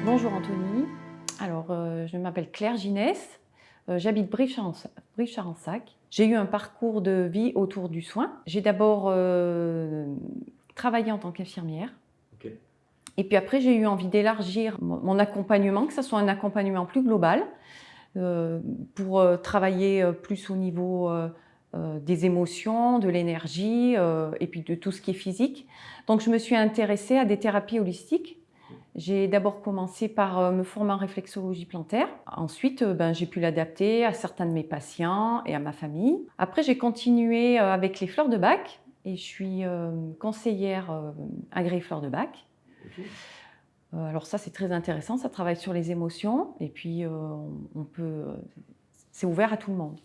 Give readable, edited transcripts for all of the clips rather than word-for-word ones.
Bonjour Anthony, alors je m'appelle Claire Ginès, j'habite Brive-Charensac. J'ai eu un parcours de vie autour du soin. J'ai d'abord travaillé en tant qu'infirmière. Okay. Et puis après j'ai eu envie d'élargir mon accompagnement, que ce soit un accompagnement plus global, pour travailler plus au niveau des émotions, de l'énergie et puis de tout ce qui est physique. Donc je me suis intéressée à des thérapies holistiques. J'ai d'abord commencé par me former en réflexologie plantaire. Ensuite, j'ai pu l'adapter à certains de mes patients et à ma famille. Après, j'ai continué avec les fleurs de Bach et je suis conseillère agréée fleurs de Bach. Okay. Alors ça, c'est très intéressant, ça travaille sur les émotions et puis c'est ouvert à tout le monde.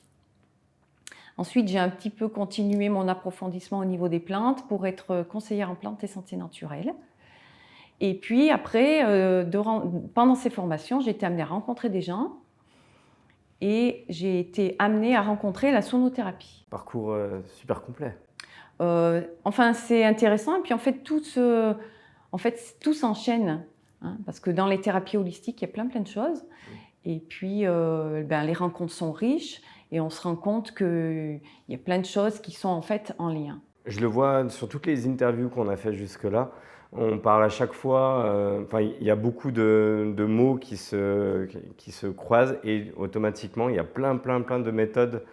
Ensuite, j'ai un petit peu continué mon approfondissement au niveau des plantes pour être conseillère en plantes et santé naturelle. Et puis après, pendant ces formations, j'ai été amenée à rencontrer des gens et j'ai été amenée à rencontrer la sonothérapie. Parcours super complet. Enfin, c'est intéressant et puis en fait, tout s'enchaîne. Hein, parce que dans les thérapies holistiques, il y a plein de choses. Et puis, les rencontres sont riches et on se rend compte qu'il y a plein de choses qui sont en fait en lien. Je le vois sur toutes les interviews qu'on a fait jusque-là. On parle à chaque fois, il y a beaucoup de mots qui se croisent et automatiquement, il y a plein de méthodes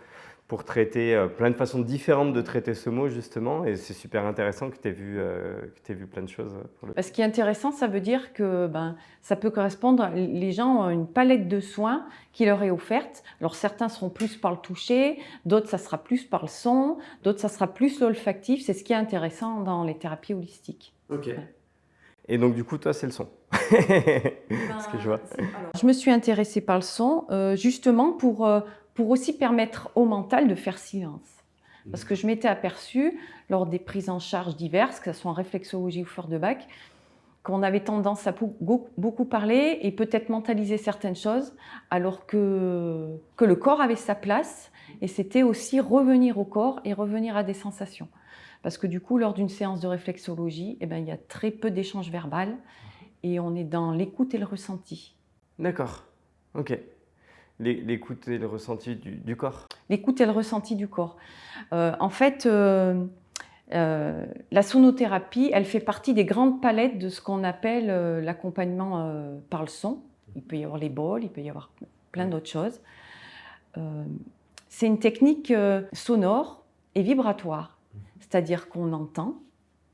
pour traiter, plein de façons différentes de traiter ce mot justement, et c'est super intéressant que tu aies vu plein de choses. Ce qui est intéressant, ça veut dire que ça peut correspondre, les gens ont une palette de soins qui leur est offerte. Alors certains seront plus par le toucher, d'autres ça sera plus par le son, d'autres ça sera plus l'olfactif. C'est ce qui est intéressant dans les thérapies holistiques. Ok. Ouais. Et donc du coup, toi, c'est le son. Ce que je vois. Alors, je me suis intéressée par le son justement pour aussi permettre au mental de faire silence. Parce que je m'étais aperçue, lors des prises en charge diverses, que ce soit en réflexologie ou fleurs de Bach, qu'on avait tendance à beaucoup parler et peut-être mentaliser certaines choses, alors que le corps avait sa place, et c'était aussi revenir au corps et revenir à des sensations. Parce que du coup, lors d'une séance de réflexologie, il y a très peu d'échanges verbal, et on est dans l'écoute et le ressenti. D'accord, ok. L'écoute et le ressenti du corps. L'écoute et le ressenti du corps. En fait, la sonothérapie, elle fait partie des grandes palettes de ce qu'on appelle l'accompagnement par le son. Il peut y avoir les bols, il peut y avoir plein d'autres choses. C'est une technique sonore et vibratoire, c'est-à-dire qu'on entend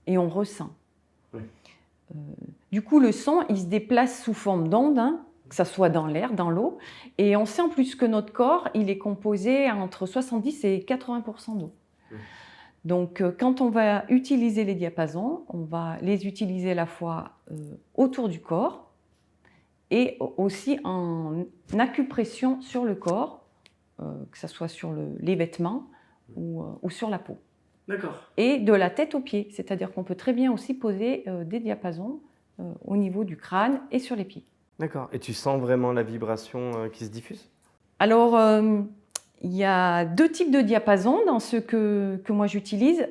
et on ressent. Oui. Du coup, le son, il se déplace sous forme d'ondes, hein, que ça soit dans l'air, dans l'eau, et on sait en plus que notre corps, il est composé entre 70 et 80% d'eau. Oui. Donc, quand on va utiliser les diapasons, on va les utiliser à la fois autour du corps et aussi en acupression sur le corps, que ce soit sur les vêtements ou sur la peau. D'accord. Et de la tête aux pieds, c'est-à-dire qu'on peut très bien aussi poser des diapasons au niveau du crâne et sur les pieds. D'accord. Et tu sens vraiment la vibration qui se diffuse? Alors, il y a deux types de diapasons dans ceux que moi j'utilise.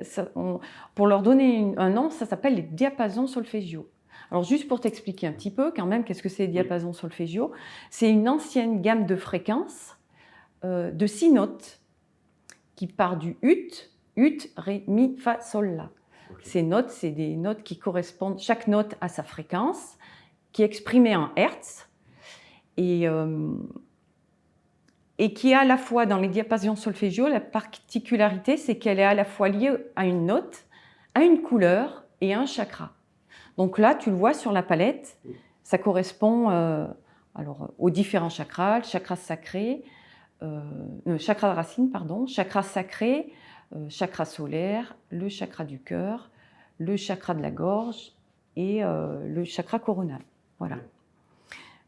Pour leur donner un nom, ça s'appelle les diapasons solfégiaux. Alors, juste pour t'expliquer un petit peu, quand même, qu'est-ce que c'est les diapasons solfégiaux? C'est une ancienne gamme de fréquences de 6 notes qui part du ut, ré, mi, fa, sol, la. Okay. Ces notes, c'est des notes qui correspondent, chaque note à sa fréquence, qui est exprimée en hertz et qui est à la fois dans les diapasons solfégiaux, la particularité, c'est qu'elle est à la fois liée à une note, à une couleur et à un chakra. Donc là, tu le vois sur la palette, ça correspond aux différents chakras, le chakra sacré, chakra de racine, pardon, chakra sacré, chakra solaire, le chakra du cœur, le chakra de la gorge et le chakra coronal. Voilà.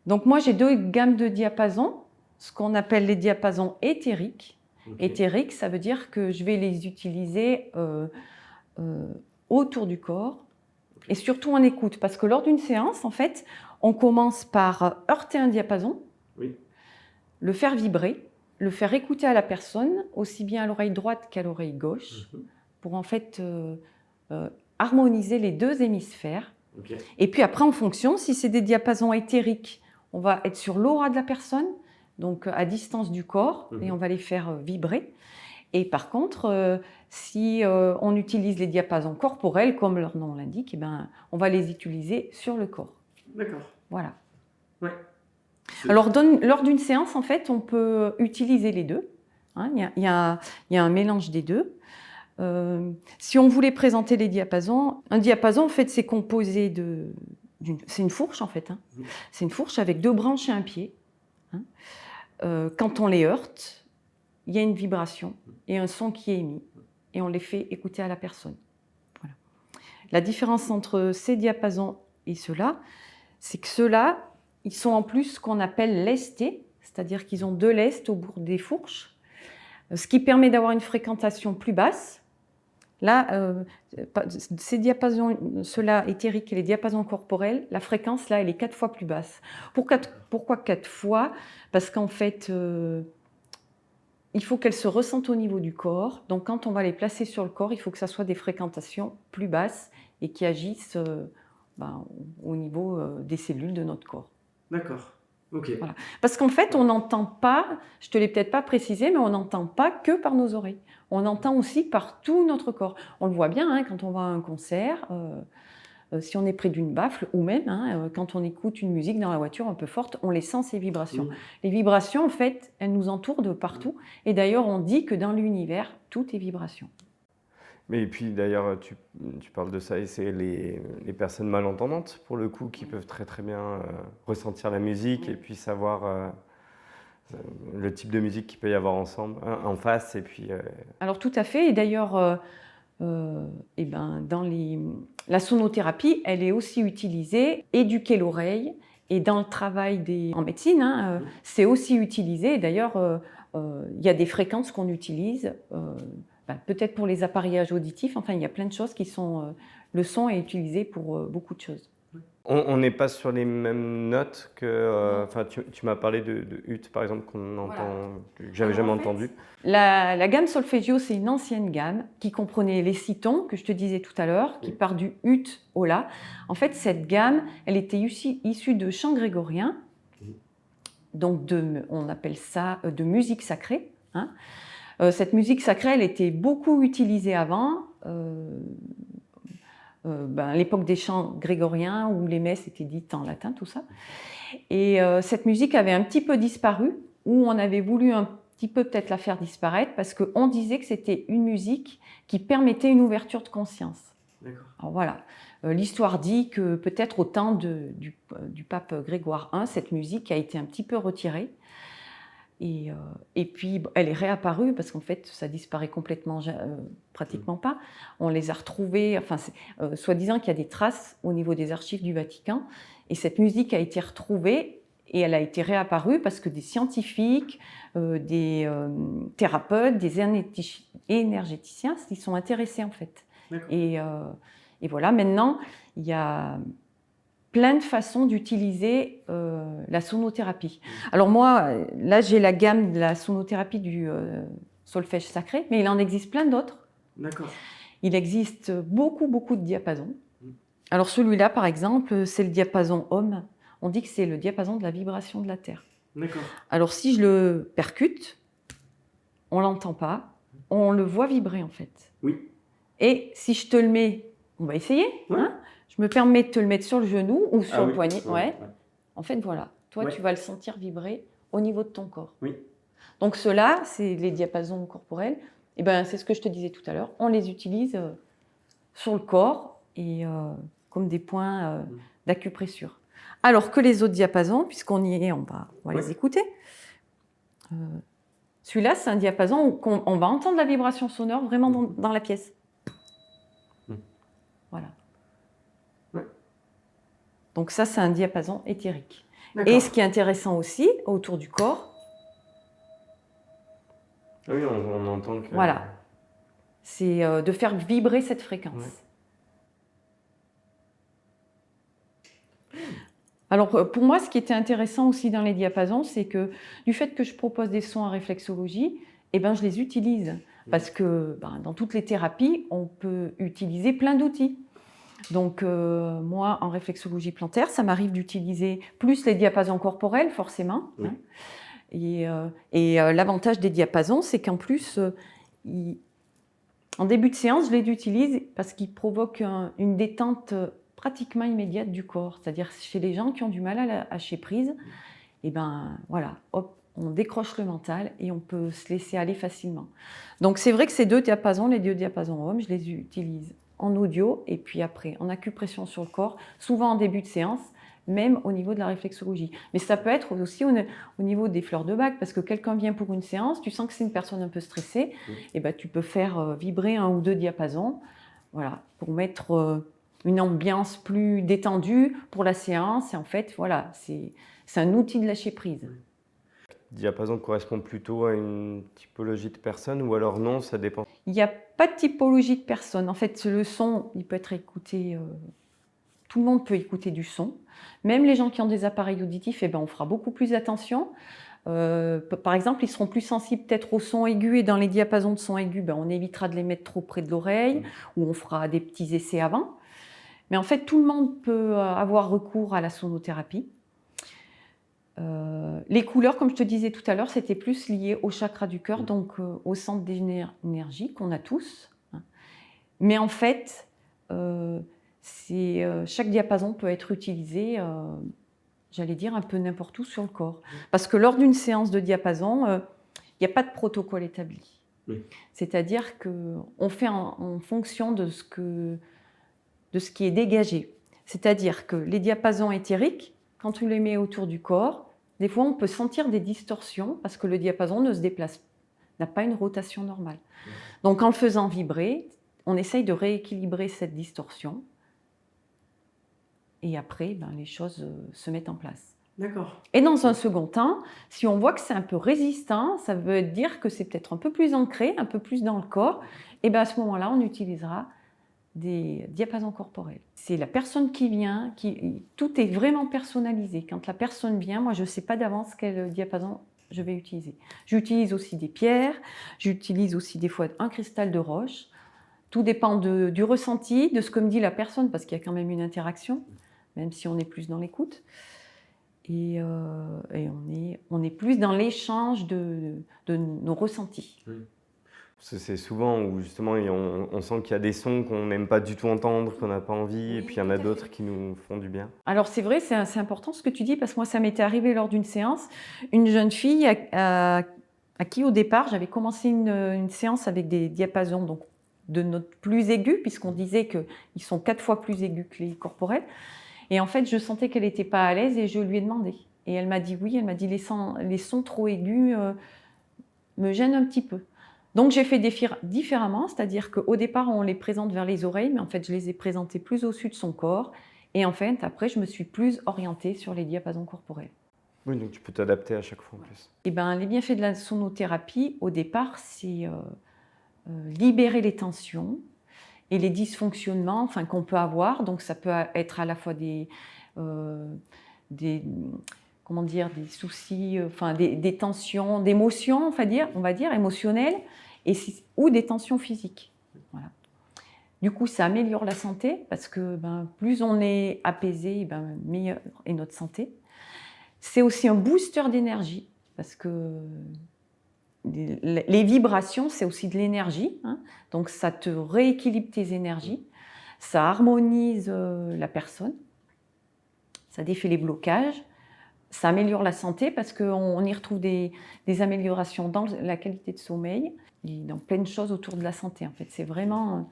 Donc moi, j'ai deux gammes de diapasons, ce qu'on appelle les diapasons éthériques. Okay. Éthériques, ça veut dire que je vais les utiliser autour du corps et surtout en écoute. Parce que lors d'une séance, en fait, on commence par heurter un diapason, le faire vibrer, le faire écouter à la personne, aussi bien à l'oreille droite qu'à l'oreille gauche, pour en fait harmoniser les deux hémisphères. Ok. Et puis après, en fonction, si c'est des diapasons éthériques, on va être sur l'aura de la personne, donc à distance du corps, et on va les faire vibrer. Et par contre, si on utilise les diapasons corporels, comme leur nom l'indique, eh ben, on va les utiliser sur le corps. D'accord. Voilà. Ouais. Alors, lors d'une séance, en fait, on peut utiliser les deux. Hein, il y a un mélange des deux. Si on voulait présenter les diapasons, un diapason, en fait, c'est composé c'est une fourche, en fait. Hein. C'est une fourche avec 2 branches et un pied. Hein. Quand on les heurte, il y a une vibration et un son qui est émis. Et on les fait écouter à la personne. Voilà. La différence entre ces diapasons et ceux-là, c'est que ceux-là, ils sont en plus ce qu'on appelle lestés, c'est-à-dire qu'ils ont 2 lestes au bout des fourches, ce qui permet d'avoir une fréquentation plus basse. Là, ces diapasons, ceux-là éthériques et les diapasons corporels, la fréquence, là, elle est 4 fois plus basse. Pourquoi 4 fois? Parce qu'en fait, il faut qu'elles se ressentent au niveau du corps. Donc, quand on va les placer sur le corps, il faut que ça soit des fréquentations plus basses et qui agissent au niveau des cellules de notre corps. D'accord. Ok. Voilà. Parce qu'en fait, on n'entend pas, je ne te l'ai peut-être pas précisé, mais on n'entend pas que par nos oreilles. On entend aussi par tout notre corps. On le voit bien hein, quand on va à un concert, si on est près d'une baffle, ou même quand on écoute une musique dans la voiture un peu forte, on les sent ces vibrations. Les vibrations, en fait, elles nous entourent de partout. Et d'ailleurs, on dit que dans l'univers, tout est vibration. Mais et puis d'ailleurs, tu parles de ça, et c'est les personnes malentendantes, pour le coup, qui peuvent très très bien ressentir la musique et puis savoir le type de musique qu'il peut y avoir ensemble, en face. Et puis, Alors tout à fait, et d'ailleurs, la sonothérapie, elle est aussi utilisée, éduquer l'oreille, et dans le travail en médecine, c'est aussi utilisé. D'ailleurs, il y a des fréquences qu'on utilise, peut-être pour les appareillages auditifs, enfin il y a plein de choses qui sont... le son est utilisé pour beaucoup de choses. On n'est pas sur les mêmes notes que... tu m'as parlé de ut, par exemple, qu'on entend, Voilà. que j'avais jamais entendu. La gamme solfégio, c'est une ancienne gamme qui comprenait les citons, que je te disais tout à l'heure, qui part du ut au la. En fait, cette gamme, elle était issue de chants grégoriens, donc on appelle ça de musique sacrée. Hein. Cette musique sacrée, elle était beaucoup utilisée avant, à l'époque des chants grégoriens, où les messes étaient dites en latin, tout ça. Et cette musique avait un petit peu disparu, où on avait voulu un petit peu peut-être la faire disparaître, parce qu'on disait que c'était une musique qui permettait une ouverture de conscience. D'accord. Alors voilà, l'histoire dit que peut-être au temps du pape Grégoire I, cette musique a été un petit peu retirée. Et puis, elle est réapparue parce qu'en fait, ça disparaît complètement, pratiquement pas. On les a retrouvés, soi-disant qu'il y a des traces au niveau des archives du Vatican. Et cette musique a été retrouvée et elle a été réapparue parce que des scientifiques, des thérapeutes, des énergéticiens s'y sont intéressés en fait. Et voilà, maintenant, il y a plein de façons d'utiliser la sonothérapie. Alors moi, là, j'ai la gamme de la sonothérapie du solfège sacré, mais il en existe plein d'autres. D'accord. Il existe beaucoup, beaucoup de diapasons. Alors celui-là, par exemple, c'est le diapason Om. On dit que c'est le diapason de la vibration de la Terre. D'accord. Alors si je le percute, on ne l'entend pas, on le voit vibrer en fait. Oui. Et si je te le mets, on va essayer, hein ? Je me permets de te le mettre sur le genou ou sur le poignet. Ouais. En fait, voilà. Toi, tu vas le sentir vibrer au niveau de ton corps. Oui. Donc, ceux-là, c'est les diapasons corporels. Et c'est ce que je te disais tout à l'heure. On les utilise sur le corps et comme des points d'acupressure. Alors que les autres diapasons, puisqu'on y est, on va les écouter. Celui-là, c'est un diapason où on va entendre la vibration sonore vraiment dans la pièce. Voilà. Donc ça, c'est un diapason éthérique. Et ce qui est intéressant aussi, autour du corps... Oui, on entend que... Voilà. C'est de faire vibrer cette fréquence. Ouais. Alors, pour moi, ce qui était intéressant aussi dans les diapasons, c'est que du fait que je propose des sons en réflexologie, je les utilise. Parce que dans toutes les thérapies, on peut utiliser plein d'outils. Donc, moi, en réflexologie plantaire, ça m'arrive d'utiliser plus les diapasons corporels, forcément. Oui. Hein. Et l'avantage des diapasons, c'est qu'en plus, en début de séance, je les utilise parce qu'ils provoquent une détente pratiquement immédiate du corps. C'est-à-dire chez les gens qui ont du mal à lâcher prise, et ben voilà, hop, on décroche le mental et on peut se laisser aller facilement. Donc c'est vrai que ces deux diapasons, les deux diapasons hommes, je les utilise en audio et puis après en acupression sur le corps, souvent en début de séance, même au niveau de la réflexologie. Mais ça peut être aussi au niveau des fleurs de bac, parce que quelqu'un vient pour une séance, tu sens que c'est une personne un peu stressée, et ben tu peux faire vibrer un ou deux diapasons, voilà, pour mettre une ambiance plus détendue pour la séance. Et en fait, voilà, c'est un outil de lâcher prise. Diapason correspond plutôt à une typologie de personne ou alors non, ça dépend. Il n'y a pas de typologie de personne. En fait, le son, il peut être écouté, tout le monde peut écouter du son. Même les gens qui ont des appareils auditifs, eh ben, on fera beaucoup plus attention. Par exemple, ils seront plus sensibles peut-être au son aigu, et dans les diapasons de son aigu, ben, on évitera de les mettre trop près de l'oreille, ou on fera des petits essais avant. Mais en fait, tout le monde peut avoir recours à la sonothérapie. Les couleurs, comme je te disais tout à l'heure, c'était plus lié au chakra du cœur, donc au centre d'énergie qu'on a tous. Hein. Mais en fait, chaque diapason peut être utilisé, j'allais dire, un peu n'importe où sur le corps. Parce que lors d'une séance de diapason, il n'y a pas de protocole établi. Oui. C'est-à-dire qu'on fait en fonction de ce qui est dégagé. C'est-à-dire que les diapasons éthériques, quand tu les mets autour du corps, des fois on peut sentir des distorsions parce que le diapason ne se déplace, n'a pas une rotation normale. Donc en le faisant vibrer, on essaye de rééquilibrer cette distorsion et après ben, les choses se mettent en place. D'accord. Et dans un second temps, si on voit que c'est un peu résistant, ça veut dire que c'est peut-être un peu plus ancré, un peu plus dans le corps, et bien à ce moment-là on utilisera des diapasons corporels. C'est la personne qui vient, tout est vraiment personnalisé. Quand la personne vient, moi je ne sais pas d'avance quel diapason je vais utiliser. J'utilise aussi des pierres, j'utilise aussi des fois un cristal de roche. Tout dépend du ressenti, de ce que me dit la personne, parce qu'il y a quand même une interaction, même si on est plus dans l'écoute. Et on est plus dans l'échange de nos ressentis. Oui. C'est souvent où justement on sent qu'il y a des sons qu'on n'aime pas du tout entendre, qu'on n'a pas envie, et puis il y en a d'autres qui nous font du bien. Alors c'est vrai, c'est important ce que tu dis, parce que moi ça m'était arrivé lors d'une séance, une jeune fille à qui au départ j'avais commencé une séance avec des diapasons donc, de notes plus aiguës, puisqu'on disait qu'ils sont 4 fois plus aigus que les corporels, et en fait je sentais qu'elle n'était pas à l'aise et je lui ai demandé. Et elle m'a dit oui, elle m'a dit les sons trop aigus me gênent un petit peu. Donc j'ai fait différemment, c'est-à-dire qu'au départ on les présente vers les oreilles, mais en fait je les ai présentés plus au-dessus de son corps, et en fait après je me suis plus orientée sur les diapasons corporels. Oui, donc tu peux t'adapter à chaque fois en plus. Et ben, les bienfaits de la sonothérapie, au départ, c'est libérer les tensions et les dysfonctionnements enfin, qu'on peut avoir. Donc ça peut être à la fois des soucis, enfin des tensions, d'émotions, on va dire émotionnelles, ou des tensions physiques. Voilà. Du coup, ça améliore la santé parce que plus on est apaisé, meilleure est notre santé. C'est aussi un booster d'énergie parce que les vibrations, c'est aussi de l'énergie. Hein, donc ça te rééquilibre tes énergies, ça harmonise la personne, ça défait les blocages. Ça améliore la santé parce qu'on y retrouve des améliorations dans la qualité de sommeil et dans plein de choses autour de la santé. En fait, c'est vraiment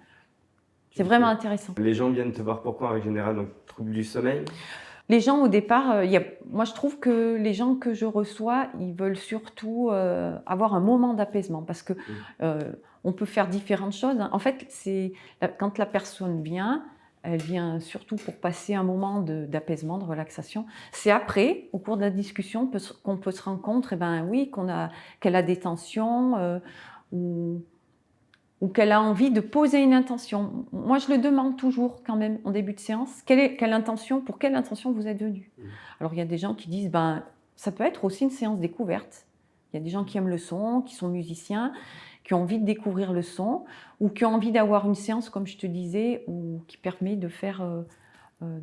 intéressant. Les gens viennent te voir pourquoi en général? Donc, troubles du sommeil? Les gens au départ, moi je trouve que les gens que je reçois, ils veulent surtout avoir un moment d'apaisement parce que on peut faire différentes choses. En fait, quand la personne vient, elle vient surtout pour passer un moment d'apaisement, de relaxation. C'est après, au cours de la discussion, qu'on peut se rendre compte, oui, qu'elle a des tensions ou qu'elle a envie de poser une intention. Moi, je le demande toujours quand même en début de séance. Pour quelle intention vous êtes venu? Alors, il y a des gens qui disent, ça peut être aussi une séance découverte. Il y a des gens qui aiment le son, qui sont musiciens, qui ont envie de découvrir le son ou qui ont envie d'avoir une séance, comme je te disais, qui permet de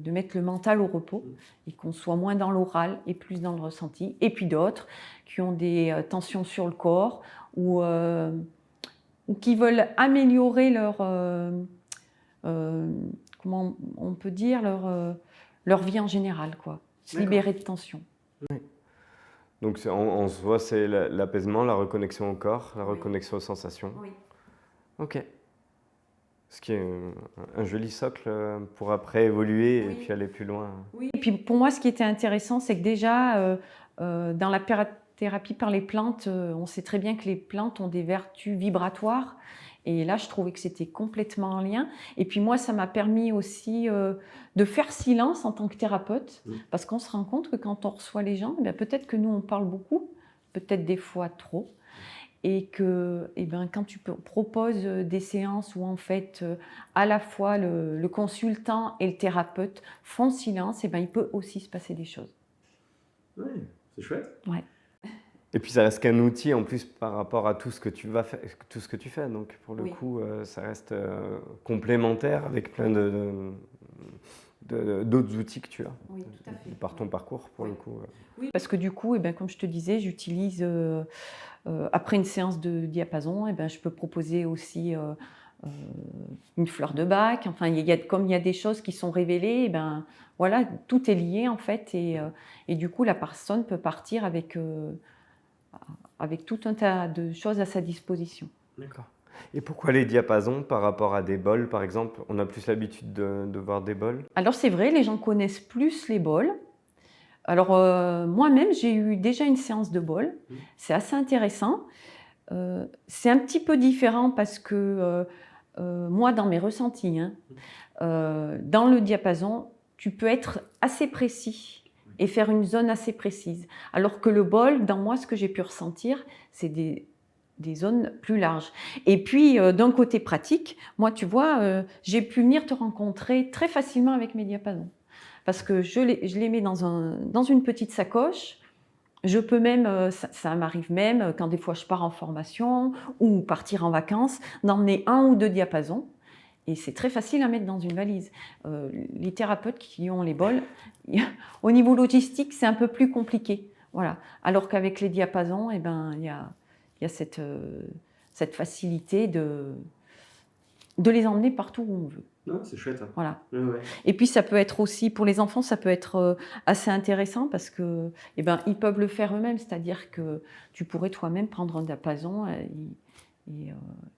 mettre le mental au repos et qu'on soit moins dans l'oral et plus dans le ressenti. Et puis d'autres qui ont des tensions sur le corps ou qui veulent améliorer comment on peut dire, leur vie en général, quoi. Se libérer de tension. Oui. Donc en soi, c'est l'apaisement, la reconnexion au corps, la reconnexion aux sensations. Oui. Ok. Ce qui est un joli socle pour après évoluer et puis aller plus loin. Oui. Et puis pour moi, ce qui était intéressant, c'est que déjà, dans la thérapie par les plantes, on sait très bien que les plantes ont des vertus vibratoires. Et là, je trouvais que c'était complètement en lien. Et puis moi, ça m'a permis aussi de faire silence en tant que thérapeute, parce qu'on se rend compte que quand on reçoit les gens, peut-être que nous, on parle beaucoup, peut-être des fois trop. Et que quand tu proposes des séances où en fait à la fois le consultant et le thérapeute font silence, il peut aussi se passer des choses. Oui, c'est chouette. Ouais. Et puis ça reste qu'un outil en plus par rapport à tout ce que tu vas faire, tout ce que tu fais. Donc pour le coup, ça reste complémentaire avec plein d'autres outils que tu as. Oui, tout à fait. Par ton parcours pour le coup. Oui, parce que du coup, comme je te disais, j'utilise après une séance de diapason, je peux proposer aussi une fleur de bac. Enfin, comme il y a des choses qui sont révélées, voilà, tout est lié en fait, et du coup, la personne peut partir avec tout un tas de choses à sa disposition. D'accord. Et pourquoi les diapasons par rapport à des bols, par exemple? On a plus l'habitude de voir des bols. Alors c'est vrai, les gens connaissent plus les bols. Alors moi-même, j'ai eu déjà une séance de bol. C'est assez intéressant. C'est un petit peu différent parce que moi, dans mes ressentis, dans le diapason, tu peux être assez précis et faire une zone assez précise. Alors que le bol, dans moi, ce que j'ai pu ressentir, c'est des zones plus larges. Et puis, d'un côté pratique, moi, tu vois, j'ai pu venir te rencontrer très facilement avec mes diapasons. Parce que je les mets dans une petite sacoche. Je peux même, ça m'arrive même, quand des fois je pars en formation ou partir en vacances, d'emmener 1 ou 2 diapasons. Et c'est très facile à mettre dans une valise. Les thérapeutes qui ont les bols, au niveau logistique, c'est un peu plus compliqué. Voilà. Alors qu'avec les diapasons, il y a cette facilité de les emmener partout où on veut. Non, c'est chouette. Hein. Voilà. Ouais. Et puis ça peut être aussi, pour les enfants, ça peut être assez intéressant parce que ils peuvent le faire eux-mêmes. C'est-à-dire que tu pourrais toi-même prendre un diapason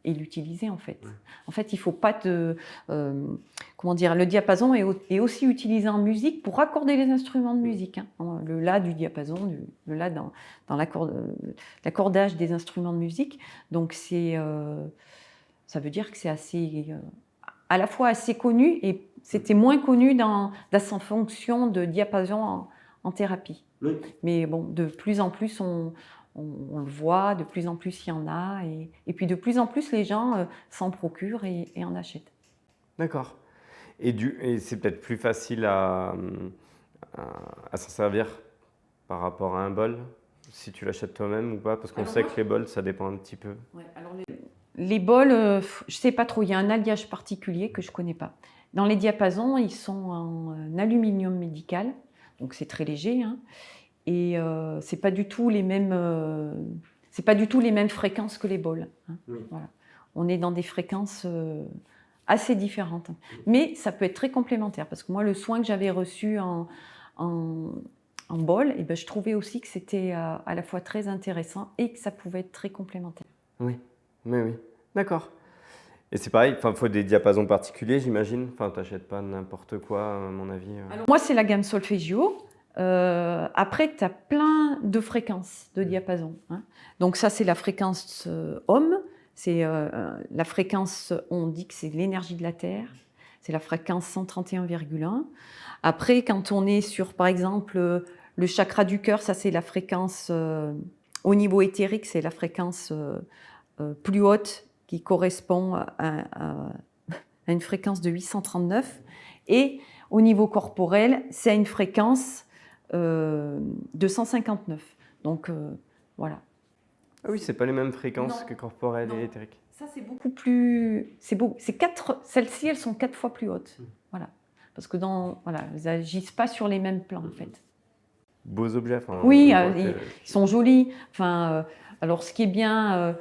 et l'utiliser en fait. Ouais. En fait, il ne faut pas comment dire, le diapason est aussi utilisé en musique pour raccorder les instruments de musique. Hein. Le La du diapason, le La dans l'accordage des instruments de musique. Donc ça veut dire que c'est assez, à la fois assez connu et c'était moins connu dans sa fonction de diapason en thérapie. Oui. Mais bon, de plus en plus, on le voit, de plus en plus il y en a, et puis de plus en plus les gens s'en procurent et en achètent. D'accord. Et c'est peut-être plus facile à s'en servir par rapport à un bol, si tu l'achètes toi-même ou pas, parce qu'on sait que les bols, ça dépend un petit peu. Ouais, alors les bols, je ne sais pas trop, il y a un alliage particulier que je ne connais pas. Dans les diapasons, ils sont en aluminium médical, donc c'est très léger, hein. Et c'est pas du tout les mêmes fréquences que les bols. Hein. Oui. Voilà. On est dans des fréquences assez différentes, mais ça peut être très complémentaire parce que moi, le soin que j'avais reçu en bol, je trouvais aussi que c'était à la fois très intéressant et que ça pouvait être très complémentaire. Oui, oui, d'accord. Et c'est pareil, il faut des diapasons particuliers, j'imagine. Enfin, tu n'achètes pas n'importe quoi, à mon avis. Alors, moi, c'est la gamme solfeggio. Après, tu as plein de fréquences de diapason. Hein. Donc ça, c'est la fréquence Ohm. C'est la fréquence, on dit que c'est l'énergie de la Terre. C'est la fréquence 131,1. Après, quand on est sur, par exemple, le chakra du cœur, ça, c'est la fréquence, au niveau éthérique, c'est la fréquence plus haute qui correspond à une fréquence de 839. Et au niveau corporel, c'est à une fréquence de 159. Donc, voilà. Ah oui, c'est pas les mêmes fréquences Non. que corporelle Non. et éthérique. Ça, c'est beaucoup plus. Celles-ci, elles sont 4 fois plus hautes. Voilà. Parce que voilà, elles n'agissent pas sur les mêmes plans, en fait. Beaux objets. Enfin, Oui, on voit ils que- sont jolis. Enfin, alors, ce qui est bien,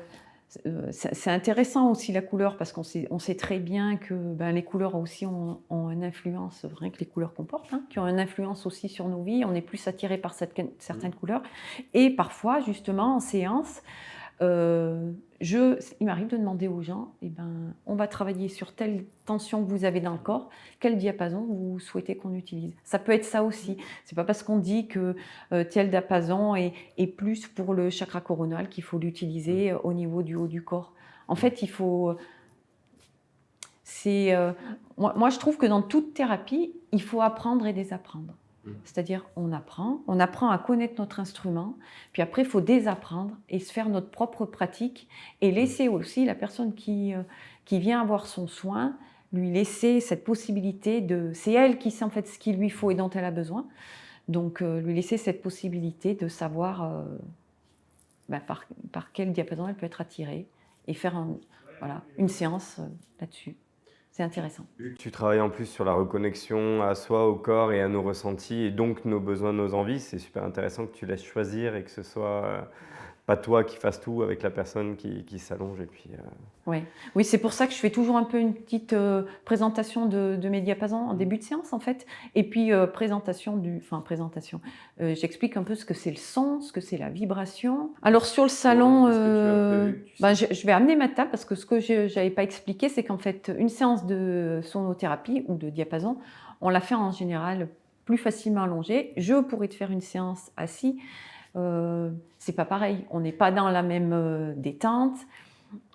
c'est intéressant aussi la couleur, parce on sait très bien que les couleurs aussi ont une influence, rien que les couleurs qu'on porte, hein, qui ont une influence aussi sur nos vies. On est plus attiré par certaines couleurs. Et parfois, justement, en séance, il m'arrive de demander aux gens, on va travailler sur telle tension que vous avez dans le corps, quel diapason vous souhaitez qu'on utilise. Ça peut être ça aussi. C'est pas parce qu'on dit que tel diapason est plus pour le chakra coronal qu'il faut l'utiliser au niveau du haut du corps. En fait, il faut. Moi, je trouve que dans toute thérapie, il faut apprendre et désapprendre. C'est-à-dire, on apprend à connaître notre instrument, puis après, il faut désapprendre et se faire notre propre pratique et laisser aussi la personne qui vient avoir son soin, lui laisser cette possibilité de... C'est elle qui sait en fait ce qu'il lui faut et dont elle a besoin. Donc, lui laisser cette possibilité de savoir par quel diapason elle peut être attirée et faire une séance là-dessus. C'est intéressant. Vu que tu travailles en plus sur la reconnexion à soi, au corps et à nos ressentis, et donc nos besoins, nos envies, c'est super intéressant que tu laisses choisir et que ce soit pas toi qui fasses tout avec la personne qui s'allonge. Et puis, Oui, c'est pour ça que je fais toujours un peu une petite présentation de mes diapasons en début de séance, en fait. Et puis, présentation. J'explique un peu ce que c'est le son, ce que c'est la vibration. Alors, sur le salon, je vais amener ma table, parce que ce que je n'avais pas expliqué, c'est qu'en fait, une séance de sonothérapie ou de diapason, on la fait en général plus facilement allongée. Je pourrais te faire une séance assis. C'est pas pareil, on n'est pas dans la même détente,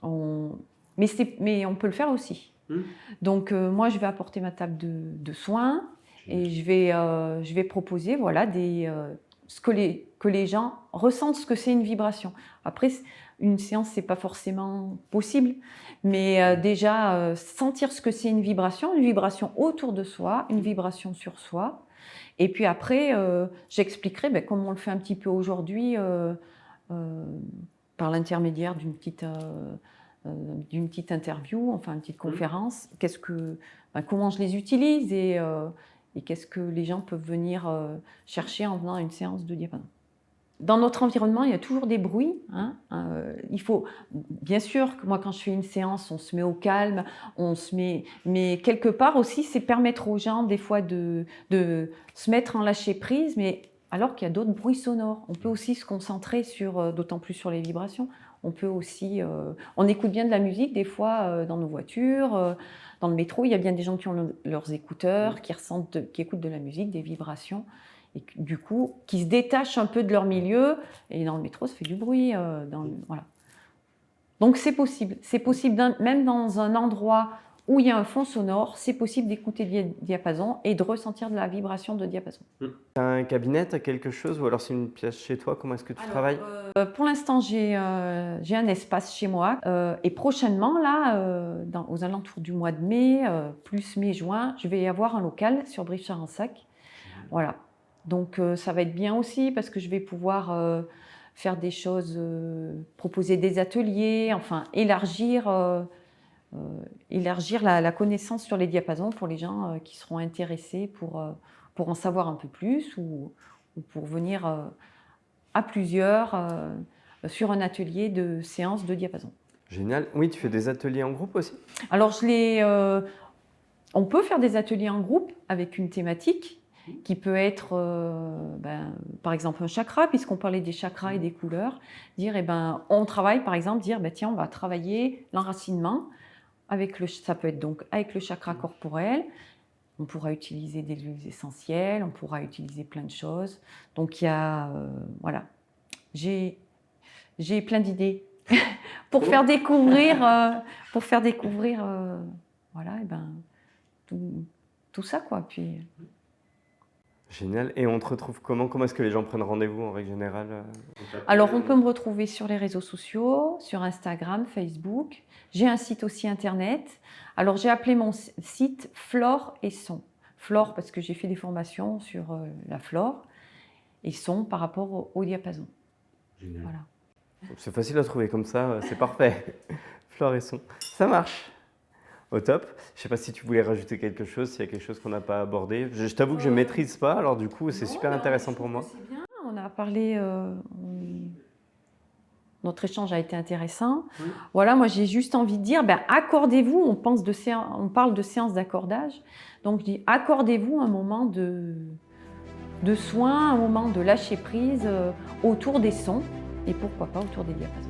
mais on peut le faire aussi. Donc moi je vais apporter ma table de soins et je vais proposer que les gens ressentent ce que c'est une vibration. Après une séance c'est pas forcément possible, mais déjà sentir ce que c'est une vibration autour de soi, une vibration sur soi. Et puis après, j'expliquerai comme on le fait un petit peu aujourd'hui, par l'intermédiaire d'une petite interview, enfin une petite conférence, comment je les utilise et qu'est-ce que les gens peuvent venir chercher en venant à une séance de diapason. Dans notre environnement, il y a toujours des bruits. Il faut, bien sûr, que moi, quand je fais une séance, on se met au calme, mais quelque part aussi, c'est permettre aux gens des fois de se mettre en lâcher prise, mais alors qu'il y a d'autres bruits sonores. On peut aussi se concentrer d'autant plus sur les vibrations. On peut aussi, on écoute bien de la musique des fois dans nos voitures, dans le métro. Il y a bien des gens qui ont leurs écouteurs, qui écoutent de la musique, des vibrations. Et du coup, qui se détachent un peu de leur milieu, et dans le métro, ça fait du bruit. Voilà. Donc c'est possible. C'est possible, même dans un endroit où il y a un fond sonore, c'est possible d'écouter le diapason et de ressentir de la vibration de diapason. Tu as un cabinet, tu as quelque chose, ou alors c'est une pièce chez toi? Comment est-ce que tu travailles? Pour l'instant, j'ai un espace chez moi. Et prochainement, là, aux alentours du mois de mai, plus mai-juin, je vais avoir un local sur Brive-Charensac. Voilà. Donc ça va être bien aussi parce que je vais pouvoir faire des choses, proposer des ateliers, enfin élargir la connaissance sur les diapasons pour les gens qui seront intéressés pour en savoir un peu plus ou pour venir à plusieurs sur un atelier de séance de diapason. Génial. Oui, tu fais des ateliers en groupe aussi? Alors on peut faire des ateliers en groupe avec une thématique qui peut être, par exemple, un chakra, puisqu'on parlait des chakras et des couleurs. Dire, on travaille, par exemple, tiens, on va travailler l'enracinement. Ça peut être donc avec le chakra corporel. On pourra utiliser des huiles essentielles, on pourra utiliser plein de choses. Donc, il y a, voilà, j'ai plein d'idées pour faire découvrir, voilà, tout ça, quoi. Puis, génial. Et on te retrouve comment? Comment est-ce que les gens prennent rendez-vous en règle générale? Alors, on peut me retrouver sur les réseaux sociaux, sur Instagram, Facebook. J'ai un site aussi internet. Alors, j'ai appelé mon site Flore et Son. Flore parce que j'ai fait des formations sur la flore et son par rapport au diapason. Génial. Voilà. C'est facile à trouver comme ça, c'est parfait. Fleur et son. Ça marche. Au top. Je ne sais pas si tu voulais rajouter quelque chose, s'il y a quelque chose qu'on n'a pas abordé. Je t'avoue que je ne maîtrise pas, alors du coup, c'est super intéressant pour moi. C'est bien, on a parlé. Notre échange a été intéressant. Oui. Voilà, moi j'ai juste envie de dire, accordez-vous, on parle de séance d'accordage, donc je dis accordez-vous un moment de soin, un moment de lâcher prise autour des sons et pourquoi pas autour des diapasons.